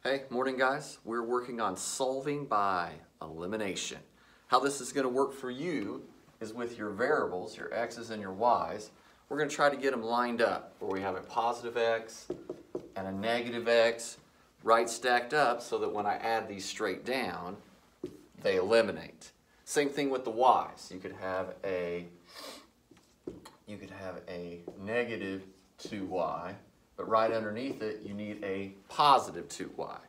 Hey, morning guys. We're working on solving by elimination. How this is going to work for you is with your variables, your x's and your y's. We're going to try to get them lined up where we have a positive x and a negative x right stacked up so that when I add these straight down, they eliminate. Same thing with the y's. You could have a negative 2y, but right underneath it you need a positive 2y.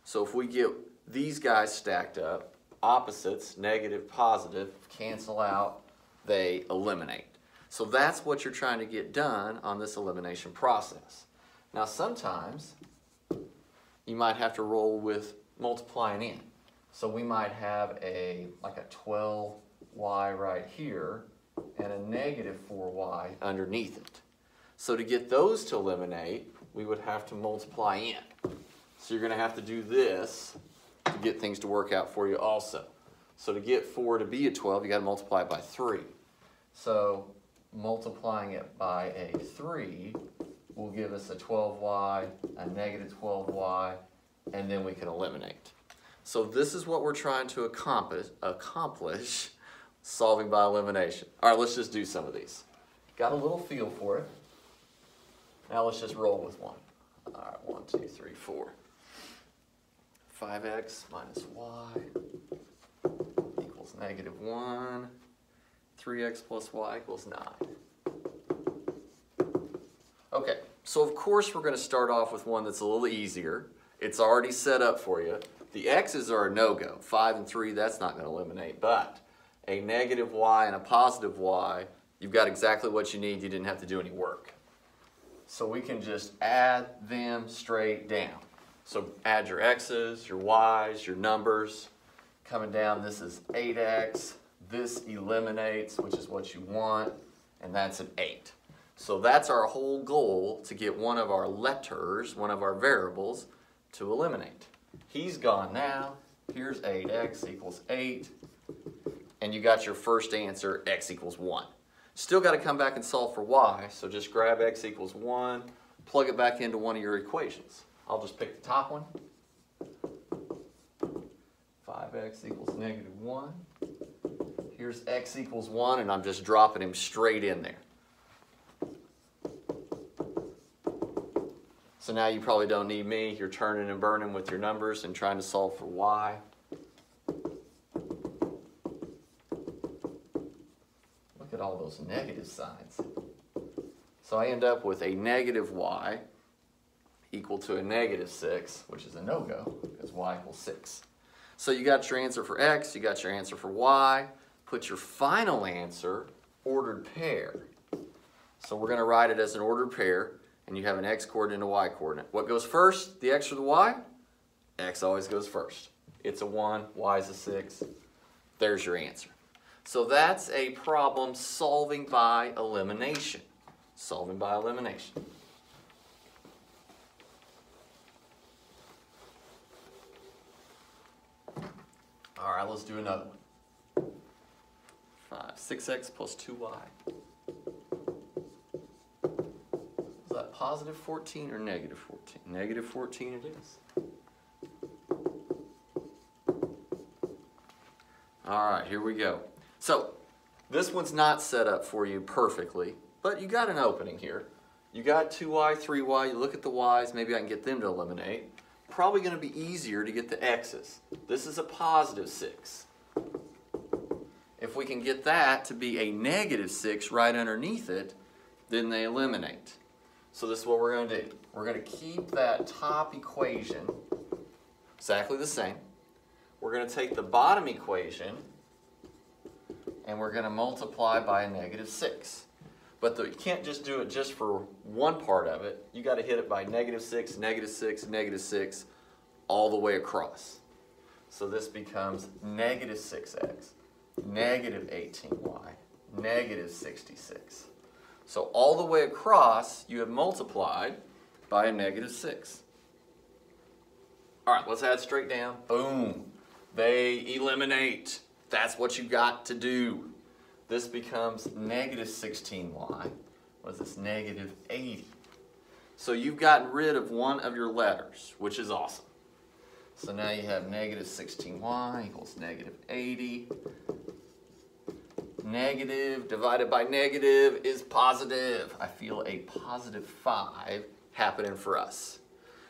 So if we get these guys stacked up, opposites, negative, positive, cancel out, they eliminate. So that's what you're trying to get done on this elimination process. Now sometimes you might have to roll with multiplying in. So we might have like a 12y right here and a negative 4y underneath it. So to get those to eliminate, we would have to multiply in. So you're going to have to do this to get things to work out for you also. So to get 4 to be a 12, you got to multiply it by 3. So multiplying it by a 3 will give us a 12y, a negative 12y, and then we can eliminate. So this is what we're trying to accomplish solving by elimination. All right, let's just do some of these. Got a little feel for it. Now let's just roll with one. All right, 1, 2, 3, 4. 5x minus y equals negative 1. 3x plus y equals 9. Okay, so of course we're going to start off with one that's a little easier. It's already set up for you. The x's are a no-go. 5 and 3, that's not going to eliminate. But a negative y and a positive y, you've got exactly what you need. You didn't have to do any work. So we can just add them straight down. So add your x's, your y's, your numbers. Coming down, this is 8x. This eliminates, which is what you want, and that's an 8. So that's our whole goal, to get one of our letters, one of our variables, to eliminate. He's gone now. Here's 8x equals 8. And you got your first answer, x equals 1. Still got to come back and solve for y, so just grab x equals 1, plug it back into one of your equations. I'll just pick the top one. 5x equals negative 1. Here's x equals 1, and I'm just dropping him straight in there. So now you probably don't need me. You're turning and burning with your numbers and trying to solve for y. Look at all those negative signs. So I end up with a negative y equal to a negative 6, which is a no-go because y equals 6. So you got your answer for x, you got your answer for y. Put your final answer, ordered pair. So we're going to write it as an ordered pair, and you have an x coordinate and a y coordinate. What goes first, the x or the y? X always goes first. It's a 1, y is a 6. There's your answer. So that's a problem solving by elimination. Solving by elimination. All right, let's do another one. 6x plus 2y. Is that positive 14 or negative 14? Negative 14 it is. All right, here we go. So this one's not set up for you perfectly, but you got an opening here. You got 2y, 3y, you look at the y's, maybe I can get them to eliminate. Probably going to be easier to get the x's. This is a positive 6. If we can get that to be a negative 6 right underneath it, then they eliminate. So this is what we're going to do. We're going to keep that top equation exactly the same. We're going to take the bottom equation and we're going to multiply by a negative 6. But you can't just do it just for one part of it. You got to hit it by negative 6, negative 6, negative 6, all the way across. So this becomes negative 6x, negative 18y, negative 66. So all the way across, you have multiplied by a negative 6. All right, let's add straight down. Boom. They eliminate. That's what you got to do. This becomes negative 16y. What is this? Negative 80. So you've gotten rid of one of your letters, which is awesome. So now you have negative 16y equals negative 80. Negative divided by negative is positive. I feel a positive 5 happening for us.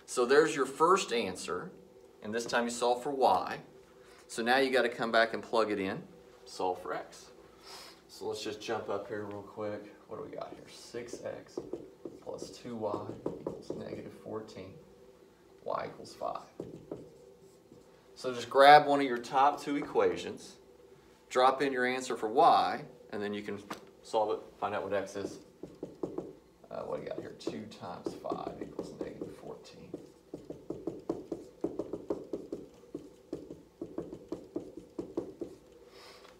So there's your first answer, and this time you solve for y. So now you got to come back and plug it in, solve for x. So let's just jump up here real quick. What do we got here? 6x plus 2y equals negative 14. Y equals 5. So just grab one of your top two equations, drop in your answer for y, and then you can solve it, find out what x is. What do you got here? 2 times 5 equals negative 14.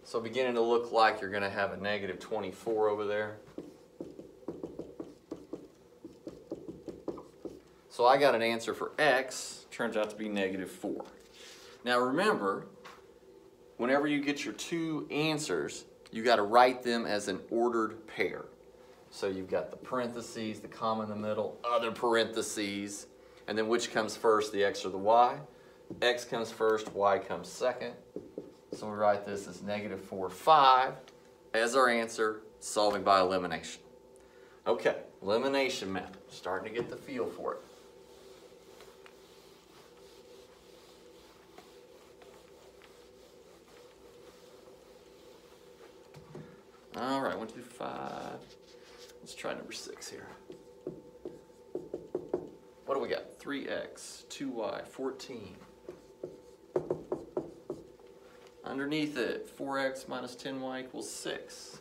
So beginning to look like you're going to have a negative 24 over there. So I got an answer for x, turns out to be negative 4. Now remember, whenever you get your two answers, you got to write them as an ordered pair. So you've got the parentheses, the comma in the middle, other parentheses, and then which comes first, the x or the y? X comes first, y comes second. So we write this as negative 4, 5 as our answer, solving by elimination. Okay, elimination method, starting to get the feel for it. All right, 1, 2, 5. Let's try number 6 here. What do we got? 3x, 2y, 14. Underneath it, 4x minus 10y equals 6.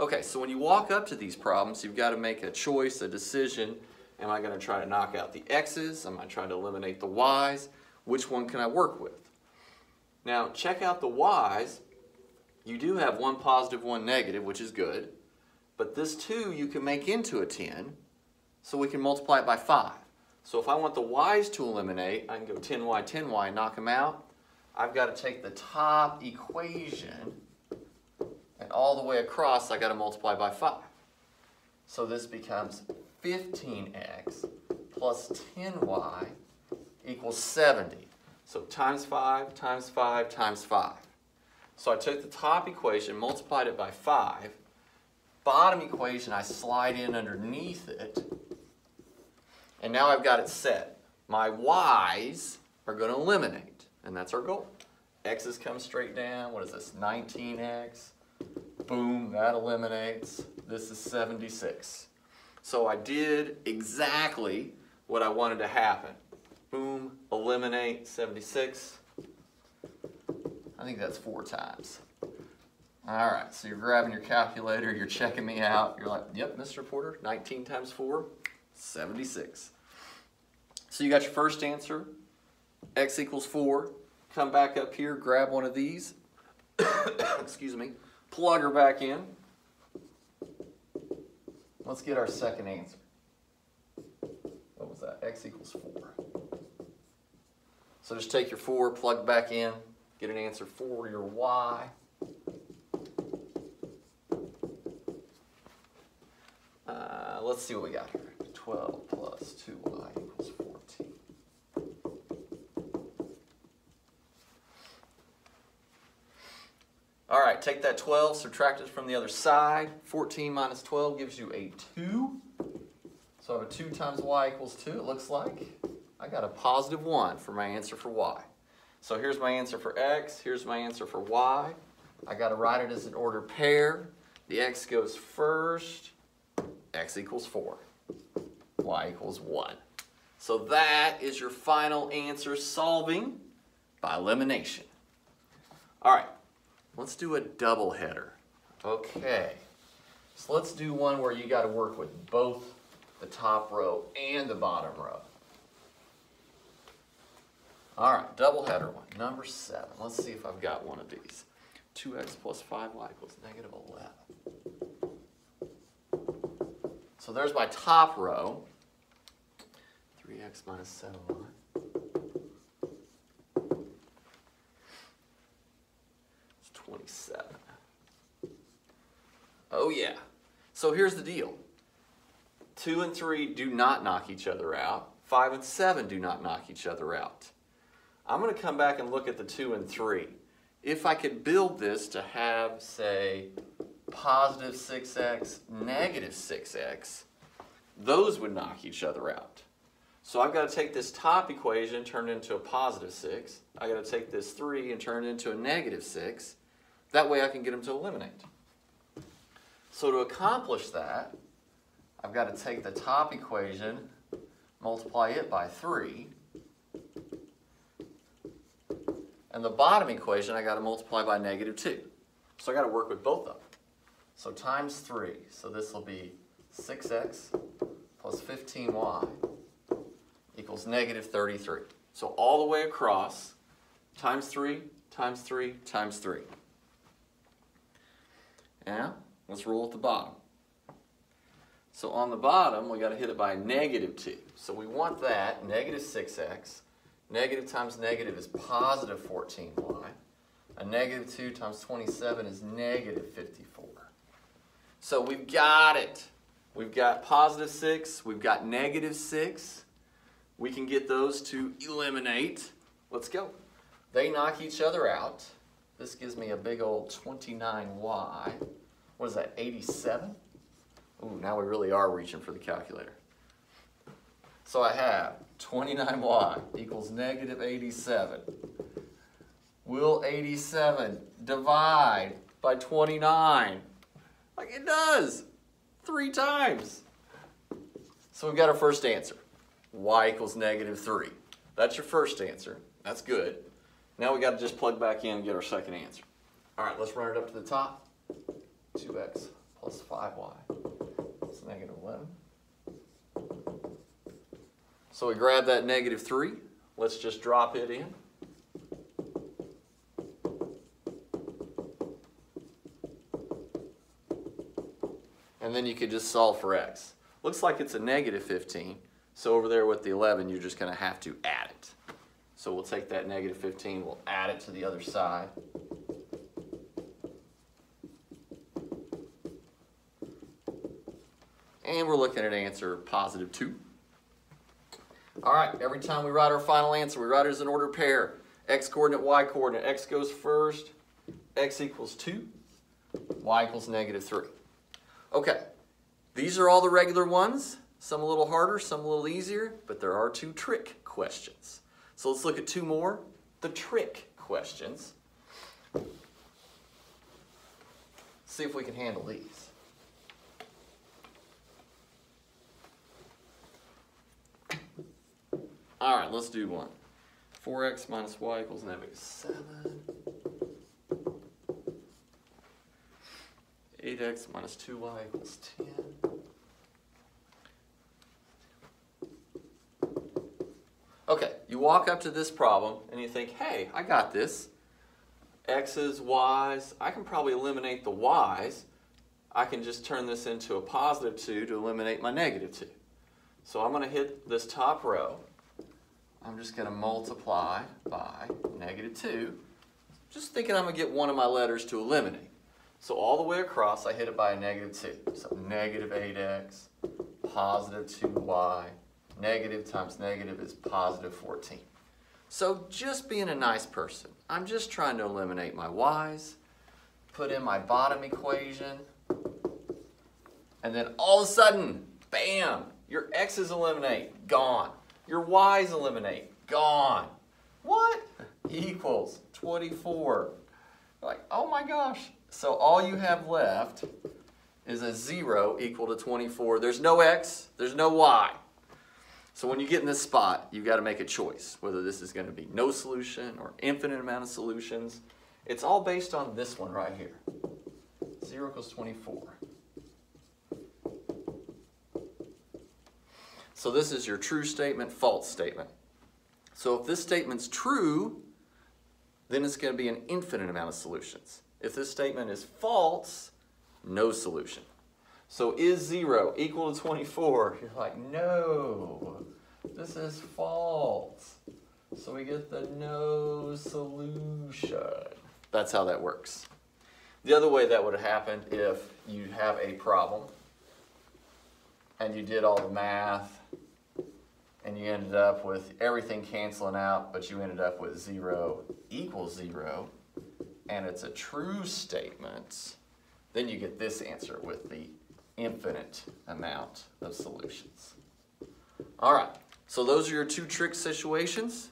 Okay, so when you walk up to these problems, you've got to make a choice, a decision. Am I going to try to knock out the x's? Am I trying to eliminate the y's? Which one can I work with? Now, check out the y's. You do have one positive, one negative, which is good. But this 2 you can make into a 10, so we can multiply it by 5. So if I want the y's to eliminate, I can go 10y, 10y, and knock them out. I've got to take the top equation, and all the way across, I got to multiply by 5. So this becomes 15x plus 10y equals 70. So times 5, times 5, times 5. So I took the top equation, multiplied it by 5. Bottom equation, I slide in underneath it. And now I've got it set. My y's are going to eliminate, and that's our goal. X's come straight down. What is this? 19x. Boom, that eliminates. This is 76. So I did exactly what I wanted to happen. Boom, eliminate, 76. I think that's 4 times. All right, so you're grabbing your calculator, you're checking me out. You're like, yep, Mr. Porter, 19 times 4, 76. So you got your first answer, x equals 4. Come back up here, grab one of these. Excuse me. Plug her back in. Let's get our second answer. What was that? X equals 4. So just take your 4, plug back in, get an answer for your y. Let's see what we got here. 12 plus 2y equals 14. All right, take that 12, subtract it from the other side. 14 minus 12 gives you a 2. So I have a 2 times y equals 2, it looks like. I got a positive 1 for my answer for y. So here's my answer for x, here's my answer for y. I got to write it as an ordered pair. The x goes first, x equals 4, y equals 1. So that is your final answer, solving by elimination. All right, let's do a double header. Okay, so let's do one where you got to work with both the top row and the bottom row. All right, double header one, number 7. Let's see if I've got one of these. 2x plus 5y equals negative 11. So there's my top row. 3x minus 7y. It's 27. Oh yeah. So here's the deal. 2 and 3 do not knock each other out. 5 and 7 do not knock each other out. I'm going to come back and look at the 2 and 3. If I could build this to have, say, positive 6x, negative 6x, those would knock each other out. So I've got to take this top equation, turn it into a positive 6. I've got to take this 3 and turn it into a negative 6. That way I can get them to eliminate. So to accomplish that, I've got to take the top equation, multiply it by 3, and the bottom equation I got to multiply by negative 2. So I got to work with both of them. So times 3, so this will be 6x plus 15y equals negative 33. So all the way across, times 3, times 3, times 3. Now, let's roll at the bottom. So on the bottom, we got to hit it by negative 2. So we want that, negative 6x. Negative times negative is positive 14y. A negative 2 times 27 is negative 54. So we've got it. We've got positive 6. We've got negative 6. We can get those to eliminate. Let's go. They knock each other out. This gives me a big old 29y. What is that, 87? Ooh, now we really are reaching for the calculator. So I have 29y equals negative 87. Will 87 divide by 29? Like it does, 3 times. So we've got our first answer. Y equals negative 3. That's your first answer. That's good. Now we got to just plug back in and get our second answer. All right, let's run it up to the top. 2x plus 5y is negative 11. So we grab that negative 3. Let's just drop it in. And then you could just solve for x. Looks like it's a negative 15. So over there with the 11, you're just going to have to add it. So we'll take that negative 15, we'll add it to the other side. And we're looking at answer positive 2. All right, every time we write our final answer, we write it as an ordered pair. X coordinate, Y coordinate. X goes first, X equals 2, Y equals negative 3. Okay, these are all the regular ones. Some a little harder, some a little easier, but there are 2 trick questions. So let's look at 2 more. The trick questions. See if we can handle these. All right, let's do one. 4x minus y equals negative 7. 8x minus 2y equals 10. Okay, you walk up to this problem and you think, hey, I got this. X's, Y's, I can probably eliminate the Y's. I can just turn this into a positive 2 to eliminate my negative 2. So I'm going to hit this top row. I'm just going to multiply by negative 2. Just thinking I'm going to get one of my letters to eliminate. So all the way across, I hit it by a negative 2. So negative 8x, positive 2y. Negative times negative is positive 14. So just being a nice person, I'm just trying to eliminate my y's, put in my bottom equation, and then all of a sudden, bam, your x's eliminate, gone. Your y's eliminate, gone. What? Equals 24. Like, oh my gosh. So all you have left is a 0 equal to 24. There's no x, there's no y. So when you get in this spot, you've got to make a choice, whether this is going to be no solution or infinite amount of solutions. It's all based on this one right here. 0 equals 24. So this is your true statement, false statement. So if this statement's true, then it's going to be an infinite amount of solutions. If this statement is false, no solution. So is 0 equal to 24? You're like, no, this is false. So we get the no solution. That's how that works. The other way that would have happened if you have a problem and you did all the math, and you ended up with everything canceling out, but you ended up with 0 equals 0, and it's a true statement, then you get this answer with the infinite amount of solutions. All right, so those are your 2 trick situations.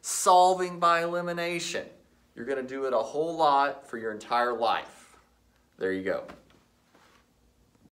Solving by elimination. You're going to do it a whole lot for your entire life. There you go.